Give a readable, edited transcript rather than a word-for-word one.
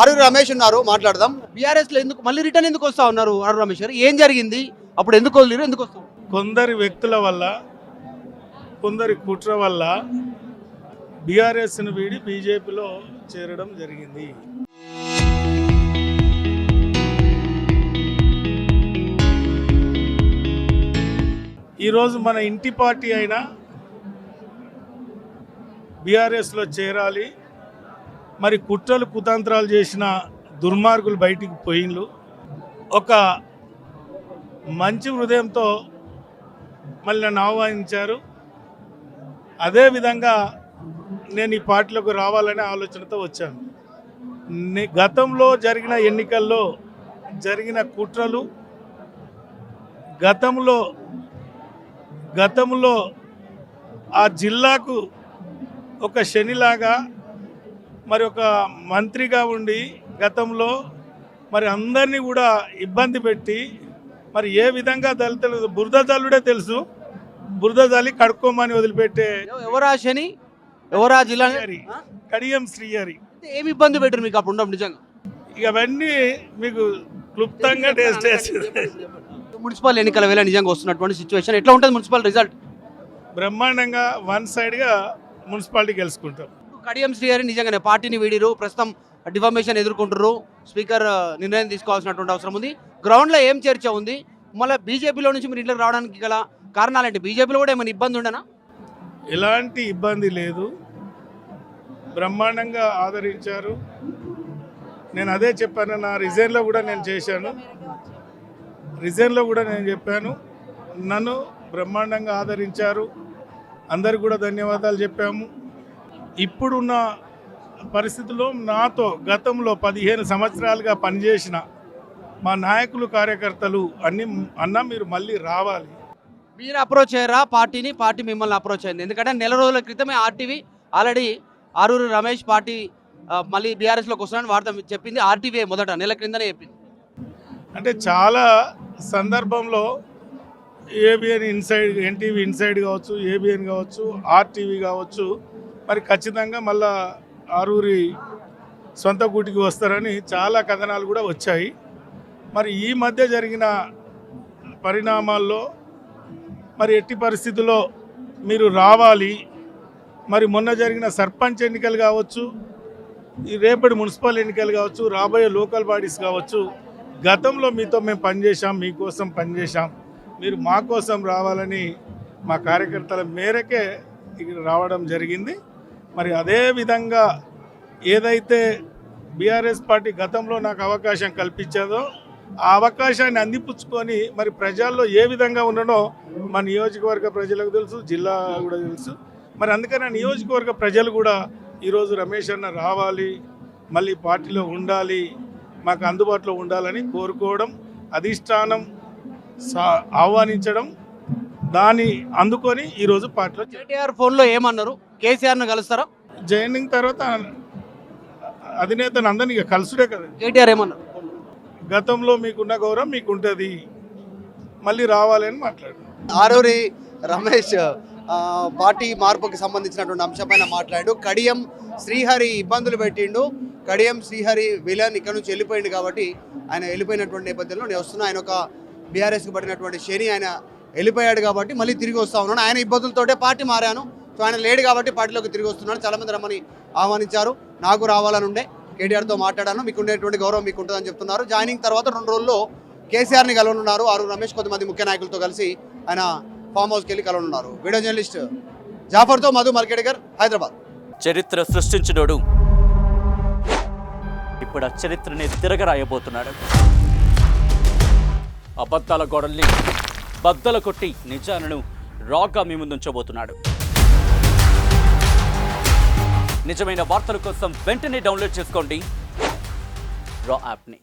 ఆరూరి రమేష్ ఉన్నారు, మాట్లాడదాం. బీఆర్ఎస్ లో ఎందుకు మళ్ళీ రిటర్న్ ఎందుకు వస్తా ఉన్నారు ఆరూరి రమేష్ గారు? ఏం జరిగింది? అప్పుడు ఎందుకు వదిలేరు, ఎందుకు వస్తారు? కొందరి వ్యక్తుల వల్ల, కొందరి కుట్ర వల్ల బీఆర్ఎస్ను వీడి బీజేపీలో చేరడం జరిగింది. ఈరోజు మన ఇంటి పార్టీ అయినా బీఆర్ఎస్లో చేరాలి, మరి కుట్రలు కుతంత్రాలు చేసిన దుర్మార్గులు బయటికి పోయిండ్లు. ఒక మంచి హృదయంతో మళ్ళీ నన్ను ఆహ్వానించారు. అదేవిధంగా నేను ఈ పార్టీలోకి రావాలనే ఆలోచనతో వచ్చాను. గతంలో జరిగిన ఎన్నికల్లో జరిగిన కుట్రలు, గతంలో ఆ జిల్లాకు ఒక శనిలాగా మరి ఒక మంత్రిగా ఉండి గతంలో మరి అందరినీ కూడా ఇబ్బంది పెట్టి మరి ఏ విధంగా దళితులు బురద జల్లుడే తెలుసు, బురద జల్లి కడుక్కోమని వదిలిపెట్టే ఎవరా శని, ఎవరా జిల్లా? కడియం శ్రీహరి. ఏమి ఇబ్బంది పెట్టారు మీకు అప్పుడు ఉండవు నిజంగా? ఇక అవన్నీ మీకు క్లుప్తంగా టేస్ట్ చేస్తుంది. మున్సిపల్ ఎన్నికల వేళ నిజంగా వస్తున్నటువంటి సిచ్యువేషన్ ఎట్లా ఉంటుంది? మున్సిపల్ రిజల్ట్ బ్రహ్మాండంగా వన్ సైడ్గా మున్సిపాలిటీ గెలుచుకుంటాం. కడియం శ్రీహరి నిజంగానే పార్టీని వీడిరు, ప్రస్తుతం డిఫామేషన్ ఎదుర్కొంటారు. స్పీకర్ నిర్ణయం తీసుకోవాల్సినటువంటి అవసరం ఉంది. గ్రౌండ్లో ఏం చర్చ ఉంది? మళ్ళీ బీజేపీలో నుంచి మీరు ఇంట్లోకి రావడానికి గల కారణాలేంటి? బీజేపీలో కూడా ఏమైనా ఇబ్బంది ఉండనా? ఎలాంటి ఇబ్బంది లేదు, బ్రహ్మాండంగా ఆదరించారు. నేను అదే చెప్పాను, నా రిజైన్లో కూడా నేను చేశాను, రిజైన్లో కూడా నేను చెప్పాను. నన్ను బ్రహ్మాండంగా ఆదరించారు. అందరికి కూడా ధన్యవాదాలు చెప్పాము. ఇప్పుడున్న పరిస్థితుల్లో నాతో గతంలో 15 సంవత్సరాలుగా పనిచేసిన మా నాయకులు, కార్యకర్తలు అన్న మీరు మళ్ళీ రావాలి. మీరు అప్రోచ్ అయ్యారా పార్టీని? పార్టీ మిమ్మల్ని అప్రోచ్ అయింది? ఎందుకంటే నెల రోజుల క్రితమే RTV already Aruri Ramesh party మళ్ళీ బీఆర్ఎస్లోకి వస్తున్నారని వార్త చెప్పింది. ఆర్టీవీ మొదట నెల క్రిందనే చెప్పింది. అంటే చాలా సందర్భంలో ఏబిఎన్ ఇన్సైడ్, ఎన్టీవీ ఇన్సైడ్ కావచ్చు, ఏబిఎన్ కావచ్చు, ఆర్టీవీ కావచ్చు, మరి ఖచ్చితంగా మళ్ళా ఆరూరి సొంత గూటికి వస్తారని చాలా కథనాలు కూడా వచ్చాయి. మరి ఈ మధ్య జరిగిన పరిణామాల్లో మరి ఎట్టి పరిస్థితుల్లో మీరు రావాలి. మరి మొన్న జరిగిన సర్పంచ్ ఎన్నికలు కావచ్చు, ఈ రేపటి మున్సిపల్ ఎన్నికలు కావచ్చు, రాబోయే లోకల్ బాడీస్ కావచ్చు, గతంలో మీతో మేము పనిచేసాం, మీకోసం పనిచేసాం, మీరు మా కోసం రావాలని మా కార్యకర్తల మేరకే ఇక్కడ రావడం జరిగింది. మరి అదే విధంగా ఏదైతే బీఆర్ఎస్ పార్టీ గతంలో నాకు అవకాశం కల్పించేదో ఆ అవకాశాన్ని అందిపుచ్చుకొని మరి ప్రజల్లో ఏ విధంగా ఉండనో మా నియోజకవర్గ ప్రజలకు తెలుసు, జిల్లా కూడా తెలుసు. మరి అందుకని ఆ నియోజకవర్గ ప్రజలు కూడా ఈరోజు రమేష్ అన్న రావాలి, మళ్ళీ పార్టీలో ఉండాలి, మాకు అందుబాటులో ఉండాలని కోరుకోవడం, అధిష్టానం ఆహ్వానించడం, దాన్ని అందుకొని ఈరోజు పార్టీలో. కేటీఆర్ ఫోన్లో ఏమన్నారు? కేసీఆర్ను కలుస్తారా? జాయినింగ్ తర్వాత అధినేతను అందరినీ కలుసుడే కదా. కేటీఆర్ ఏమన్నారు? గతంలో మీకున్న గౌరవం మీకుంటుంది, మళ్ళీ రావాలని మాట్లాడు. ఆరూరి రమేష్ పార్టీ మార్పుకి సంబంధించినటువంటి అంశంపైన మాట్లాడు. కడియం శ్రీహరి ఇబ్బందులు పెట్టిండు, కడియం శ్రీహరి విలన్ ఇక్కడ నుంచి వెళ్ళిపోయింది కాబట్టి ఆయన వెళ్ళిపోయినటువంటి నేపథ్యంలో నేను వస్తున్నా, ఆయన ఒక బీఆర్ఎస్కి పడినటువంటి శని, ఆయన వెళ్ళిపోయాడు కాబట్టి మళ్ళీ తిరిగి వస్తూ ఉన్నాను. ఆయన ఇబ్బందులతోటే పార్టీ మారాను, సో ఆయన లేడు కాబట్టి పార్టీలోకి తిరిగి వస్తున్నాను. చాలామంది రమ్మని ఆహ్వానించారు, నాకు రావాలని ఉండే. కేటీఆర్తో మాట్లాడాను, మీకు ఉండేటువంటి గౌరవం మీకు ఉంటుందని చెప్తున్నారు. జాయినింగ్ తర్వాత 2 రోజుల్లో కేసీఆర్ని కలవనున్నారు. ఆరూరి రమేష్ కొంతమంది ముఖ్య నాయకులతో కలిసి ఆయన ఫామ్ హౌస్కి వెళ్ళి కలవనున్నారు. వీడియో జర్నలిస్ట్ జాఫర్తో మధు మల్కేడ్కర్, హైదరాబాద్. చరిత్ర సృష్టించినోడు ఇప్పుడు ఆ చరిత్రని తిరగరాయబోతున్నాడు. అబద్ధాల గోడల్ని బద్దల కొట్టి నిజాలను రాగా మీ ముందుంచబోతున్నాడు. నిజమైన వార్తల కోసం వెంటనే డౌన్లోడ్ చేసుకోండి రా యాప్ని.